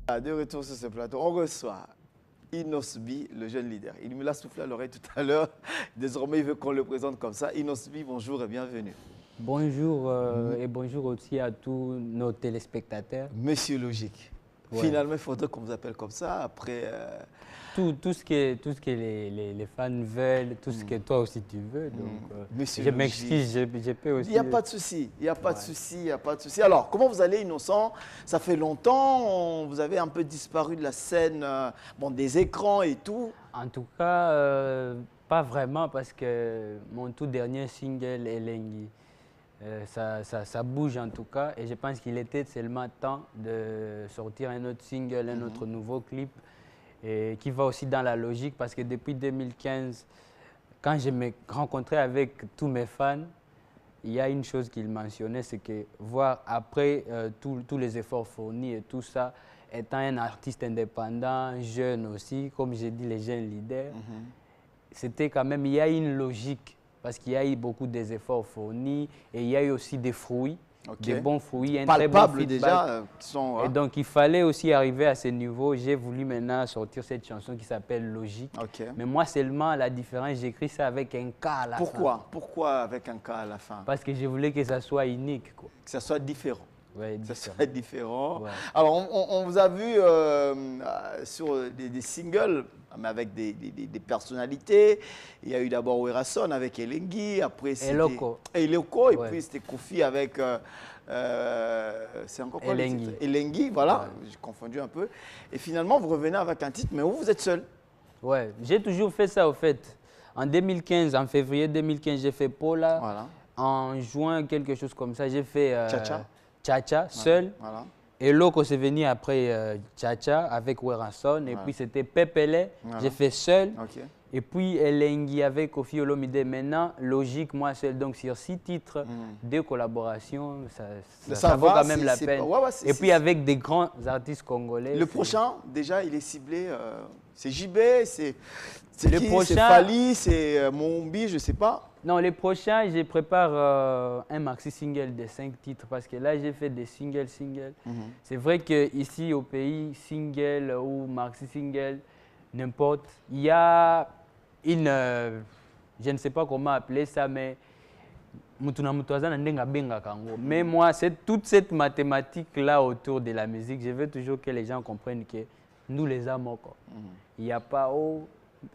De retour sur ce plateau, on reçoit Inosbi, le jeune leader. Il me l'a soufflé à l'oreille tout à l'heure. Désormais, il veut qu'on le présente comme ça. Inosbi, bonjour et bienvenue. Bonjour et bonjour aussi à tous nos téléspectateurs. Monsieur Logique. Ouais. Finalement, il faudrait qu'on vous appelle comme ça après... Tout ce que les fans veulent, tout ce que toi aussi tu veux. Donc, je m'excuse, je peux aussi... Il n'y a pas de souci, il n'y a pas de souci, il n'y a pas de souci. Alors, comment vous allez, Innocent? Ça fait longtemps, vous avez un peu disparu de la scène, bon, des écrans et tout. En tout cas, pas vraiment, parce que mon tout dernier single, Elengi, ça bouge en tout cas. Et je pense qu'il était seulement temps de sortir un autre single, un autre nouveau clip. Et qui va aussi dans la logique parce que depuis 2015, quand je me rencontrais avec tous mes fans, il y a une chose qu'ils mentionnaient, c'est que voir après tous les efforts fournis et tout ça, étant un artiste indépendant, jeune aussi, comme j'ai dit, les jeunes leaders, c'était quand même, il y a une logique parce qu'il y a eu beaucoup des efforts fournis et il y a eu aussi des fruits. Des bons fruits, un très bon feedback. Déjà, qui sont, et donc, il fallait aussi arriver à ce niveau. J'ai voulu maintenant sortir cette chanson qui s'appelle Logique. Mais moi, seulement, la différence, j'écris ça avec un K à la fin. Pourquoi avec un K à la fin? Parce que je voulais que ça soit unique, quoi. Que ça soit différent. Ouais, ça soit différent. Ouais. Alors, on vous a vu sur des singles, mais avec des personnalités. Il y a eu d'abord Werason avec Elengi, après c'était Eloko, et puis c'était Kofi avec c'est encore quoi Elengi. Elengi, voilà, j'ai confondu un peu. Et finalement, vous revenez avec un titre, mais vous êtes seul. Ouais, j'ai toujours fait ça au fait. En 2015, en février 2015, j'ai fait Paula. Voilà. En juin, quelque chose comme ça, j'ai fait Tcha-Tcha, seul. Voilà. Et Loko, c'est venu après Tcha-Tcha avec Werason. Et puis c'était Pepele, j'ai fait seul. Et puis Elengi avec Kofi Olomide. Maintenant, logique, moi seul. Donc sur 6 titres, 2 collaborations, ça vaut quand même la peine. Et puis avec des grands artistes congolais. Le prochain, déjà, il est ciblé. C'est JB, c'est Fali, c'est Mombi, je ne sais pas. Non, les prochains, je prépare un maxi single de 5 titres parce que là, j'ai fait des singles. C'est vrai qu'ici au pays, single ou maxi single, n'importe, il y a une, je ne sais pas comment appeler ça, mais mais moi, c'est toute cette mathématique-là autour de la musique. Je veux toujours que les gens comprennent que nous les amons. Il n'y a pas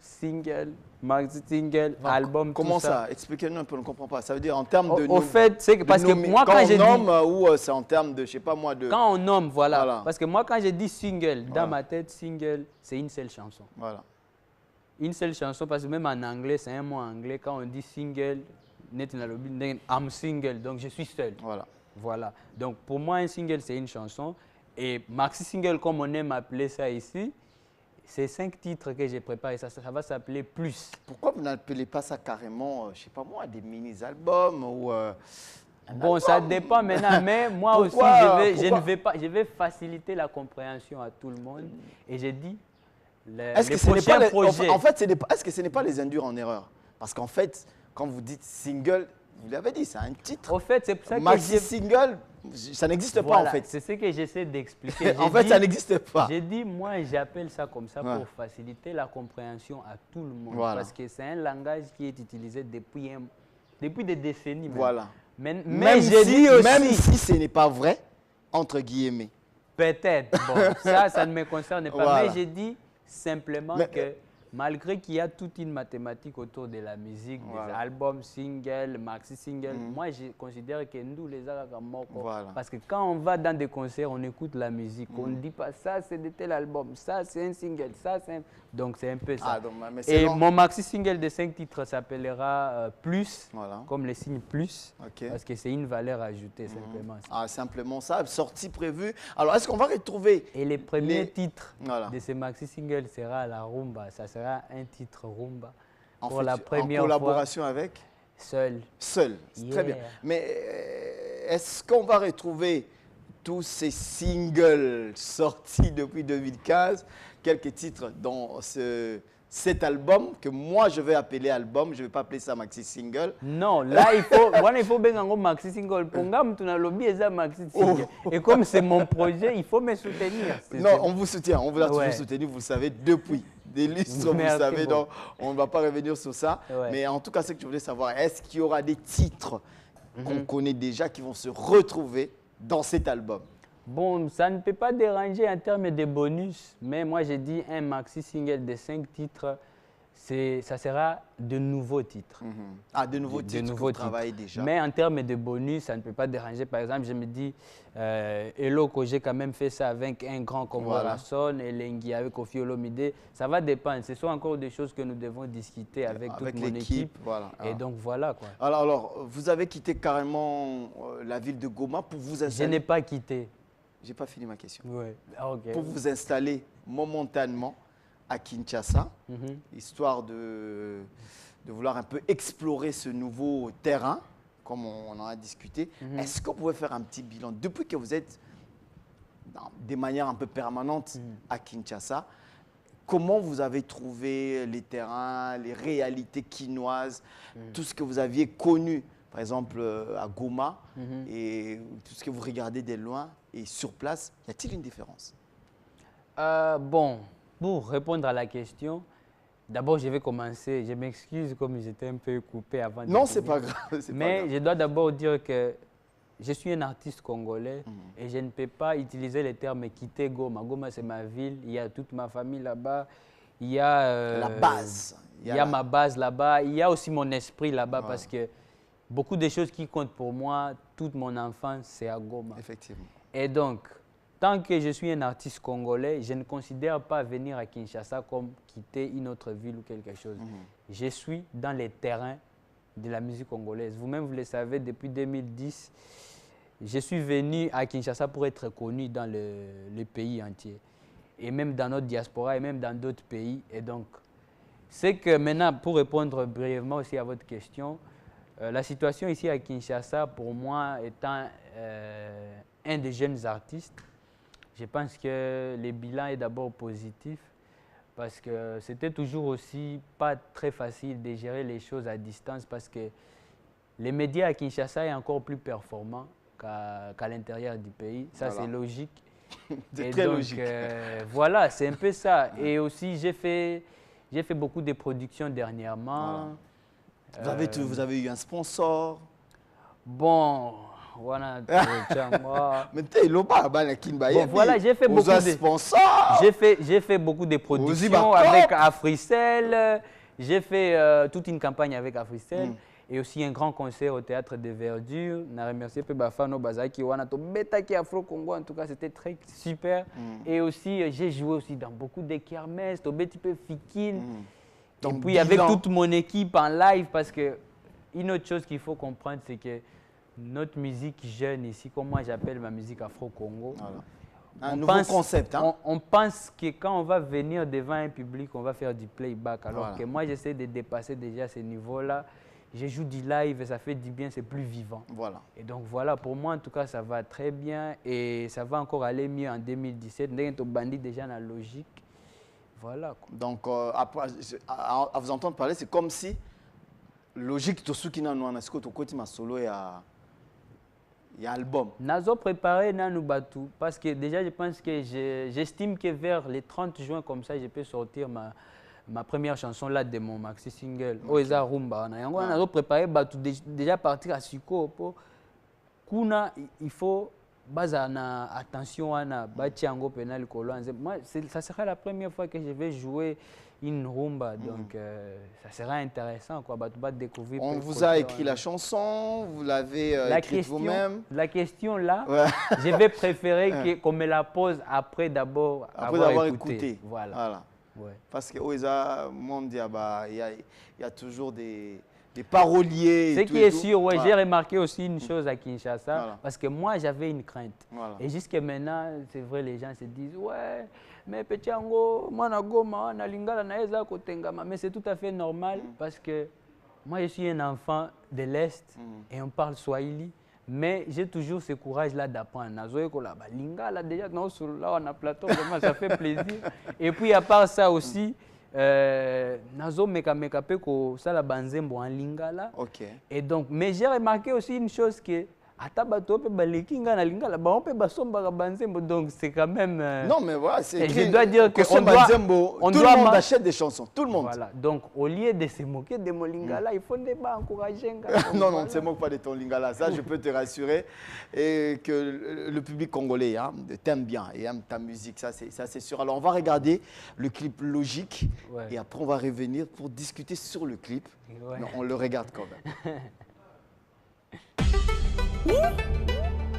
single, maxi single, album, comment tout ça? Expliquez-nous un peu, on ne comprend pas. Ça veut dire en termes de... Au fait, c'est parce que moi, quand j'ai dit... Quand on nomme ou c'est en termes de, je sais pas moi, de... Quand on nomme, voilà. Parce que moi, quand j'ai dit single, dans ma tête, single, c'est une seule chanson. Voilà. Une seule chanson, parce que même en anglais, c'est un mot anglais. Quand on dit single, I'm single, donc je suis seul. Voilà. Donc pour moi, un single, c'est une chanson. Et maxi single, comme on aime appeler ça ici, c'est 5 titres que j'ai préparés. Ça va s'appeler Plus. Pourquoi vous n'appelez pas ça carrément, je ne sais pas moi, des mini-albums ou bon, ça dépend maintenant, mais moi aussi, je vais faciliter la compréhension à tout le monde. Et j'ai dit, les prochains projets... En fait, est-ce que ce n'est pas les induire en erreur? Parce qu'en fait, quand vous dites single, vous l'avez dit, c'est un titre. Au fait, c'est pour ça que maxi single, ça n'existe pas en fait. C'est ce que j'essaie d'expliquer. En fait, ça n'existe pas. J'ai dit, moi, j'appelle ça comme ça pour faciliter la compréhension à tout le monde. Parce que c'est un langage qui est utilisé depuis des décennies. Voilà. Mais j'ai dit aussi... Même si ce n'est pas vrai, entre guillemets. Peut-être. Bon, ça ne me concerne pas. Mais j'ai dit simplement que... Malgré qu'il y a toute une mathématique autour de la musique, des albums, singles, maxi-singles, moi je considère que nous les avons parce que quand on va dans des concerts, on écoute la musique, on ne dit pas ça c'est de tel album, ça c'est un single, ça c'est un... Donc c'est un peu ça. Et mon maxi-single de 5 titres s'appellera Plus, comme le signe plus, parce que c'est une valeur ajoutée simplement. Simplement ça, sortie prévue. Alors est-ce qu'on va retrouver... Et les premiers titres de ce maxi-single sera la rumba, ça sera un titre rumba pour la première fois. En collaboration avec? Seul. Seul, très bien. Mais est-ce qu'on va retrouver tous ces singles sortis depuis 2015, quelques titres dans cet album que moi je vais appeler album, je ne vais pas appeler ça maxi single. Non, là il faut bien un maxi single. Programme, tu as lobby et ça maxi single. Et comme c'est mon projet, il faut me soutenir. Non, on vous soutient, on vous a toujours Ouais. soutenu, vous le savez, depuis des lustres, vous le Merci savez, beaucoup. donc on ne va pas revenir sur ça. Ouais. Mais en tout cas, ce que je voulais savoir, est-ce qu'il y aura des titres qu'on connaît déjà qui vont se retrouver dans cet album? Bon, ça ne peut pas déranger en termes de bonus, mais moi j'ai dit un maxi single de 5 titres, ça sera de nouveaux titres. Ah, de nouveaux titres que nouveaux vous titres. travaillez déjà. Mais en termes de bonus, ça ne peut pas déranger. Par exemple, je me dis, Hello, que j'ai quand même fait ça avec un grand comme Voilà. Warason et Lengi avec Kofi Olomide. Ça va dépendre. Ce sont encore des choses que nous devons discuter avec toute mon équipe. Voilà. Et donc voilà quoi. Alors, vous avez quitté carrément la ville de Goma pour vous Je installer. n'ai pas quitté. J'ai pas fini ma question. Ouais. Ah, ok. Pour vous installer momentanément à Kinshasa, Mhm. histoire de vouloir un peu explorer ce nouveau terrain, comme on en a discuté. Est-ce que vous pouvez faire un petit bilan depuis que vous êtes de manière un peu permanente à Kinshasa? Comment vous avez trouvé les terrains, les réalités quinoises, tout ce que vous aviez connu, par exemple à Goma, et tout ce que vous regardez de loin et sur place, y a-t-il une différence? Bon, pour répondre à la question, d'abord je vais commencer. Je m'excuse comme j'étais un peu coupé avant. Non, de c'est finir. pas grave. c'est pas Mais grave. je dois d'abord dire que je suis un artiste congolais et je ne peux pas utiliser le terme quitter Goma. Goma, c'est ma ville, il y a toute ma famille là-bas, il y a La base. il y a ma base là-bas, il y a aussi mon esprit là-bas Voilà. parce que beaucoup de choses qui comptent pour moi, toute mon enfance, c'est à Goma. Effectivement. Et donc, tant que je suis un artiste congolais, je ne considère pas venir à Kinshasa comme quitter une autre ville ou quelque chose. Je suis dans les terrains de la musique congolaise. Vous-même, vous le savez, depuis 2010, je suis venu à Kinshasa pour être connu dans le pays entier. Et même dans notre diaspora et même dans d'autres pays. Et donc, c'est que maintenant, pour répondre brièvement aussi à votre question, la situation ici à Kinshasa, pour moi, étant un des jeunes artistes, je pense que le bilan est d'abord positif parce que c'était toujours aussi pas très facile de gérer les choses à distance parce que les médias à Kinshasa sont encore plus performants qu'à l'intérieur du pays. Ça, Voilà. c'est logique. C'est Et très donc, logique. voilà, c'est un peu ça. Et aussi, j'ai fait beaucoup de productions dernièrement. Voilà. Vous avez eu un sponsor. Bon, voilà. Mais t'es loba, Bon, voilà, j'ai fait beaucoup de sponsors. J'ai fait beaucoup de productions Bakop. avec Africell. J'ai fait toute une campagne avec Africell. Et aussi un grand concert au Théâtre de Verdure. Je remercie Bafano Bazaki Wana to Betaki Afro Congo. En tout cas, c'était très super. Et aussi, j'ai joué aussi dans beaucoup de kermesses, to Beti peu Fikine. Et Donc, puis avec bilan. toute mon équipe en live, parce que une autre chose qu'il faut comprendre, c'est que notre musique jeune ici, comme moi j'appelle ma musique Afro-Congo, Voilà. Un nouveau concept. Hein? on pense que quand on va venir devant un public, on va faire du playback. Alors Voilà. que moi, j'essaie de dépasser déjà ce niveau-là. Je joue du live et ça fait du bien, c'est plus vivant. Voilà. Et donc voilà, pour moi en tout cas, ça va très bien et ça va encore aller mieux en 2017. Nous bandit déjà dans la logique. Voilà. Quoi. Donc, après, à vous entendre parler, c'est comme si logique tout ce qui n'a pas ce que tu as solo et il y a album. Nazo préparé Nanou Batou parce que déjà je pense que j'estime que vers les 30 juin comme ça, je peux sortir ma première chanson là de mon maxi single. Oeza Rumba. Nazo préparé Batou déjà partir à Siko pour Kuna il faut baza na attention na batiango penal kolonze. Moi ça sera la première fois que je vais jouer une rumba donc ça sera intéressant quoi Batou va découvrir. On vous a écrit la chanson, vous l'avez écrite vous-même. La question là, Ouais. je vais préférer qu'on me la pose après d'abord avoir écouté. Voilà. Ouais. Parce que Oeza, il y a toujours des paroliers. Ce et tout qui et est tout. sûr, ouais, Voilà. j'ai remarqué aussi une chose à Kinshasa, Voilà. parce que moi j'avais une crainte. Voilà. Et jusqu'à maintenant, c'est vrai, les gens se disent, ouais, mais petit ango, moi na goma, na lingala na eza kotengama. Mais c'est tout à fait normal parce que moi je suis un enfant de l'Est et on parle Swahili. Mais j'ai toujours ce courage-là d'apprendre. Lingala, déjà, là, on a plateau, vraiment, ça fait plaisir. Et puis, à part ça aussi, nazo meka pe ko sala banzembo en lingala. Ok. Et donc, mais j'ai remarqué aussi une chose que ata bato pe baleki nga na lingala ba on pe basomba banzembo, donc c'est quand même non mais voilà, c'est je dois dire que tout le monde achète des chansons, tout le monde. Voilà. Donc au lieu de se moquer de mon lingala, il faut ne pas encourager nga. Non non, ne se moque pas de ton lingala, ça je peux te rassurer, et que le public congolais t'aime bien et aime ta musique, ça c'est sûr. Alors on va regarder le clip Logique, et après on va revenir pour discuter sur le clip. Non, on le regarde quand même.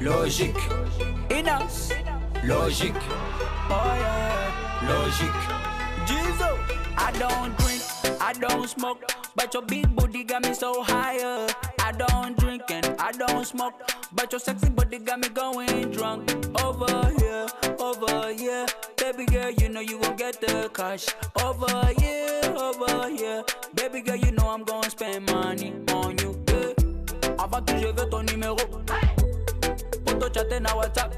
Logique, Inas, logique, oh yeah, logique. Jesus, I don't drink, I don't smoke, but your big booty got me so higher. I don't drink and I don't smoke, but your sexy body got me going drunk. Over here, baby girl, you know you gon' get the cash. Over here, baby girl, you know I'm gon' spend money on you. Avant tout, je veux ton numéro. Pour te chatter na WhatsApp.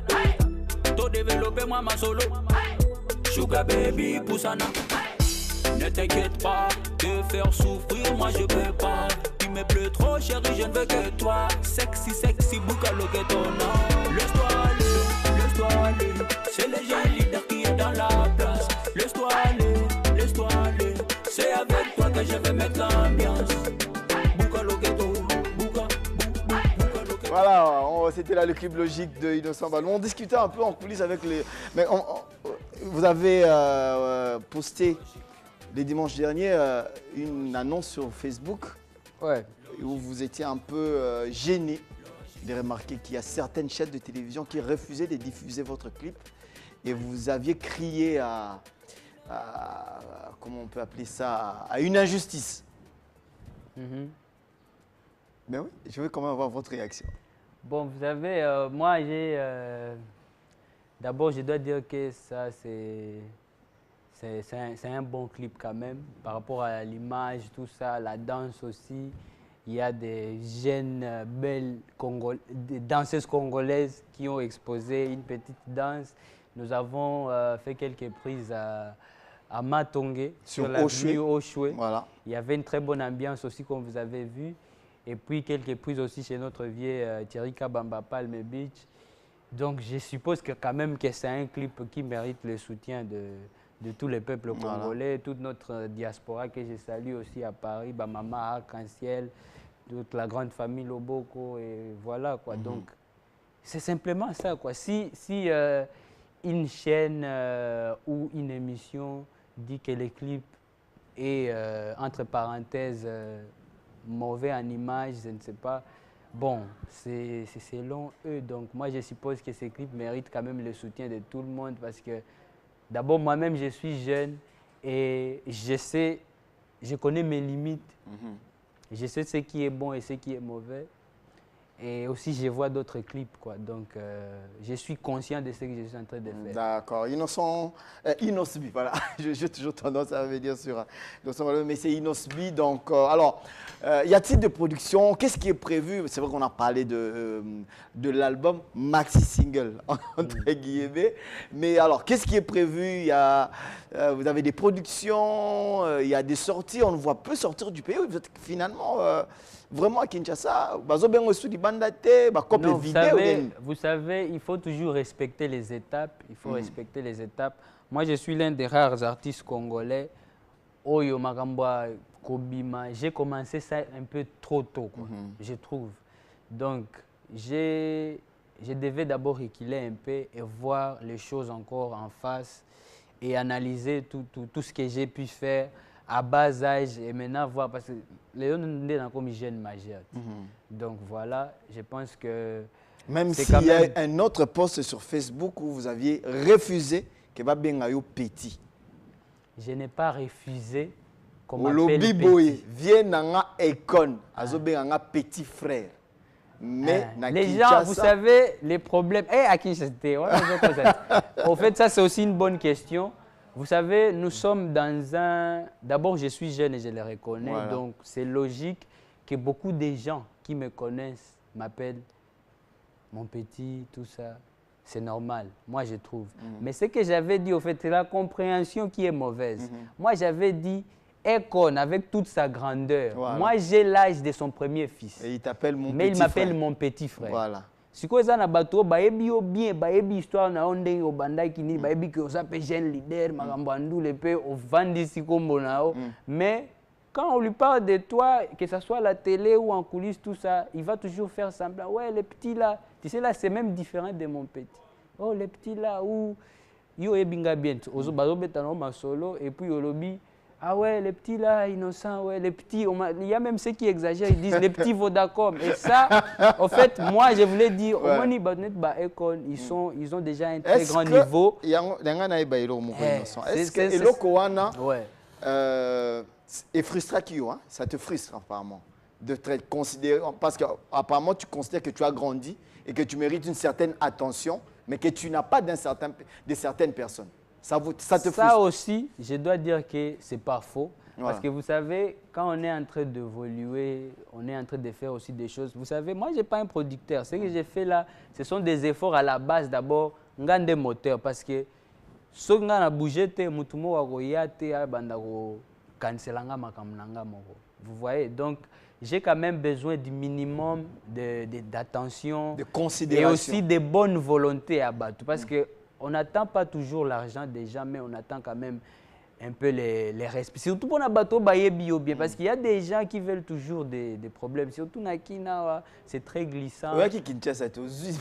Pour développer moi ma solo. Sugar baby, poussana. Ne t'inquiète pas, te faire souffrir, moi je peux pas. Tu me plais trop, chérie, je ne veux que toi. Sexy, sexy, boucalo que ton nom. Laisse-toi aller. C'est le jeune leader qui est dans la place. Laisse-toi aller. C'est avec toi que je vais mettre l'ambiance. Voilà, c'était là le clip Logique de Innocent Ballon. On discutait un peu en coulisses avec les... Mais vous avez posté les dimanches derniers une annonce sur Facebook, où vous étiez un peu gêné de remarquer qu'il y a certaines chaînes de télévision qui refusaient de diffuser votre clip. Et vous aviez crié à comment on peut appeler ça, à une injustice. Mais oui, je veux quand même avoir votre réaction. Bon, vous savez, moi, d'abord, je dois dire que ça, c'est un bon clip quand même, par rapport à l'image, tout ça, la danse aussi. Il y a des jeunes, belles des danseuses congolaises qui ont exposé une petite danse. Nous avons fait quelques prises à Matongé, sur l'avenue Oshwe. Voilà. Il y avait une très bonne ambiance aussi, comme vous avez vu. Et puis quelques prises aussi chez notre vieux Thierry Kabamba, Palme Beach. Donc je suppose que quand même que c'est un clip qui mérite le soutien de tous les peuples congolais, toute notre diaspora que je salue aussi à Paris, Bamama, Arc-en-Ciel, toute la grande famille Loboko, et voilà quoi. Donc c'est simplement ça quoi. Si une chaîne ou une émission dit que le clip est entre parenthèses mauvais en image, je ne sais pas. Bon, c'est selon eux. Donc moi, je suppose que ces clips méritent quand même le soutien de tout le monde parce que d'abord, moi-même, je suis jeune et je connais mes limites. Je sais ce qui est bon et ce qui est mauvais. Et aussi, je vois d'autres clips, quoi. Donc, je suis conscient de ce que je suis en train de faire. D'accord. Inosbi, voilà. J'ai toujours tendance à revenir sur Innocent, mais c'est Inosbi. Donc, alors, y a-t-il de production? Qu'est-ce qui est prévu? C'est vrai qu'on a parlé de l'album Maxi Single, entre guillemets. Mais alors, qu'est-ce qui est prévu? Vous avez des productions, il y a des sorties. On ne voit peu sortir du pays. Vous êtes finalement... vraiment à Kinshasa, vous savez, il faut toujours respecter les étapes. Il faut respecter les étapes. Moi, je suis l'un des rares artistes congolais. Oyo Magamba Kobima. J'ai commencé ça un peu trop tôt, quoi, je trouve. Donc, je devais d'abord reculer un peu et voir les choses encore en face et analyser tout ce que j'ai pu faire à bas âge et maintenant voir, parce que les gens sont comme jeunes majeurs. Donc voilà, je pense que... Même s'il y a un autre post sur Facebook où vous aviez refusé que Babengayo Petit. Je n'ai pas refusé qu'on m'appelle Petit. Viens nanga Ekon, Azobenga petit frère. Mais les gens, vous savez, les problèmes... à qui c'était? En fait, ça c'est aussi une bonne question. Vous savez, nous sommes dans un... D'abord, je suis jeune et je le reconnais, donc c'est logique que beaucoup de gens qui me connaissent m'appellent mon petit, tout ça. c'est normal, moi je trouve. Mais ce que j'avais dit, au fait, c'est la compréhension qui est mauvaise. Moi, j'avais dit, Akon, avec toute sa grandeur, voilà. Moi, j'ai l'âge de son premier fils. Et il t'appelle mon petit frère. Mais il m'appelle mon petit frère. Voilà. Si vous avez bateau, baebi bien, baebi histoire na onde au bandai kini, baebi que vous appelez jeune leader, magambandou le pe au vandi si kombo nao. Mais quand on lui parle de toi, que ce soit à la télé ou en coulisses, tout ça, il va toujours faire semblant. Ouais, les petits là, tu sais là, c'est même différent de mon petit. Oh, les petits là, où yo ebinga bien, ozo bazo betano ma solo et puis olobi. Ah ouais, les petits là, innocents, ouais, les petits, il y a même ceux qui exagèrent, ils disent les petits Vodacom. Et ça, en fait, moi, je voulais dire, au moins, ils ont déjà un très grand niveau. Est-ce que Elokowana est frustré qui ça te frustre apparemment de te considérer, parce qu'apparemment tu considères que tu as grandi et que tu mérites une certaine attention, mais que tu n'as pas de certaines personnes. Ça te frustre. Ça aussi, je dois dire que ce n'est pas faux. Voilà. Parce que vous savez, quand on est en train d'évoluer, on est en train de faire aussi des choses. Vous savez, moi, je n'ai pas un producteur. Ce que j'ai fait là, ce sont des efforts à la base d'abord, des moteurs. Parce que ce que j'ai bougé, vous voyez, donc j'ai quand même besoin du minimum d'attention, de considération. Et aussi de bonne volonté à battre. Parce que on n'attend pas toujours l'argent des gens, mais on attend quand même un peu les respects. Surtout pour les bateaux, parce qu'il y a des gens qui veulent toujours des problèmes. Surtout dans Kina, c'est très glissant. Oui, qui Kinshasa, c'est aussi.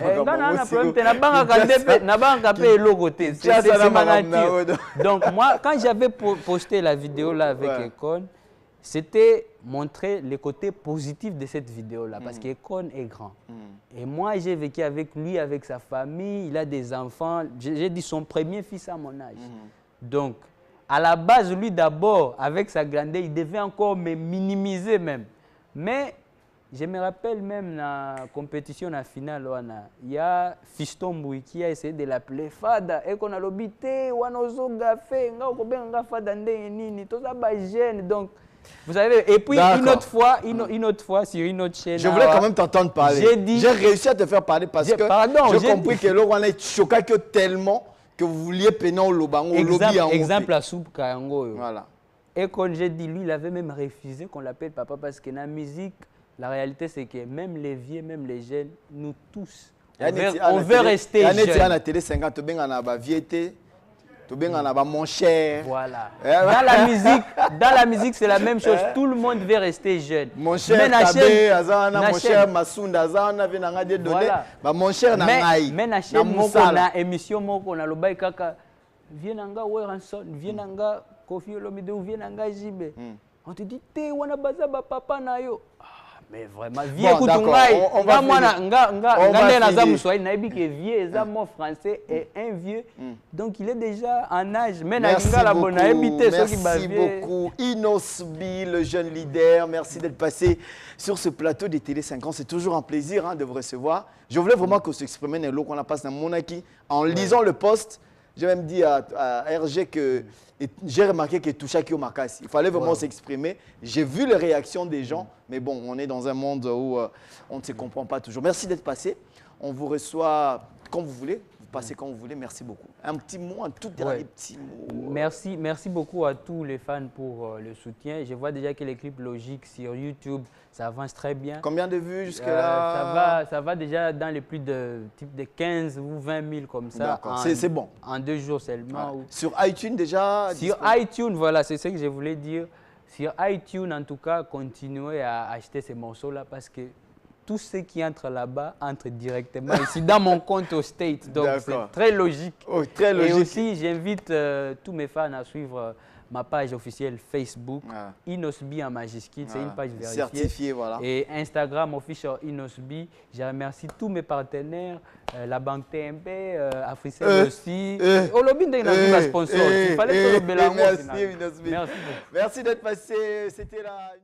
Donc moi, quand j'avais posté la vidéo là avec Akon, c'était montrer le côté positif de cette vidéo-là, parce qu'Akon est grand. Et moi, j'ai vécu avec lui, avec sa famille, il a des enfants. J'ai dit son premier fils à mon âge. Donc, à la base, lui d'abord, avec sa grandeur, il devait encore me minimiser même. Mais je me rappelle même dans la compétition la finale, il y a Fiston Mbouy qui a essayé de l'appeler Fada. Et qu'on a l'obité, on a fait, on a fait, donc, vous savez, et puis une autre fois sur une autre chaîne. Je voulais quand même t'entendre parler. J'ai réussi à te faire parler parce que j'ai compris que l'on est choqué que tellement que vous vouliez peiner au lobby. Exemple à Soupe Kayango. Voilà. Et quand j'ai dit, lui, il avait même refusé qu'on l'appelle papa parce que dans la musique, la réalité c'est que même les vieux, même les jeunes, nous tous, on veut rester jeunes. Il y a la télé 50, mon cher. Voilà. Dans la musique, c'est la même chose. Tout le monde veut rester jeune. Mon cher Kabé, mon cher Masunda, mon cher Nangaï. Mais na chaîne moko na émission moko na lobai kaka vienanga Weranson, vienanga Kofi Olomide ou vienanga Jibe. On te dit te wana baza ba papa na yo. Mais vraiment, vieux Koutungaï, vieux, mon français est un vieux, donc il est déjà en âge. Merci beaucoup, Inosbi, le jeune leader, merci d'être passé sur ce plateau des Télé 50. C'est toujours un plaisir de vous recevoir. Je voulais vraiment que vous exprimiez l'eau qu'on a passé dans Monaki. En lisant le post, j'ai même dit à RG que j'ai remarqué que Touchaki au Makassi. Il fallait vraiment s'exprimer. J'ai vu les réactions des gens, mais bon, on est dans un monde où on ne se comprend pas toujours. Merci d'être passé. On vous reçoit quand vous voulez. Vous passez quand vous voulez. Merci beaucoup. Un petit mot, un tout dernier petit mot. Merci beaucoup à tous les fans pour le soutien. Je vois déjà que les clips logiques sur YouTube, ça avance très bien. Combien de vues jusque-là? Ça va déjà dans les plus de 15 ou 20 000 comme ça. C'est bon. En 2 jours seulement. Ouais. Sur iTunes déjà? Sur iTunes, voilà, c'est ce que je voulais dire. Sur iTunes, en tout cas, continuez à acheter ces morceaux-là parce que tous ceux qui entrent là-bas entrent directement ici dans mon compte au States. Donc, c'est très logique. Oh, très logique. Et aussi, j'invite tous mes fans à suivre ma page officielle Facebook, Inosbi en majuscule, c'est une page vérifiée. Certifiée, voilà. Et Instagram officiel Inosbi. Je remercie tous mes partenaires, la Banque TMP, Africell aussi. Olobin est sponsor. Il fallait que le Bélango. Merci, Inosbi. Merci d'être passé. C'était là.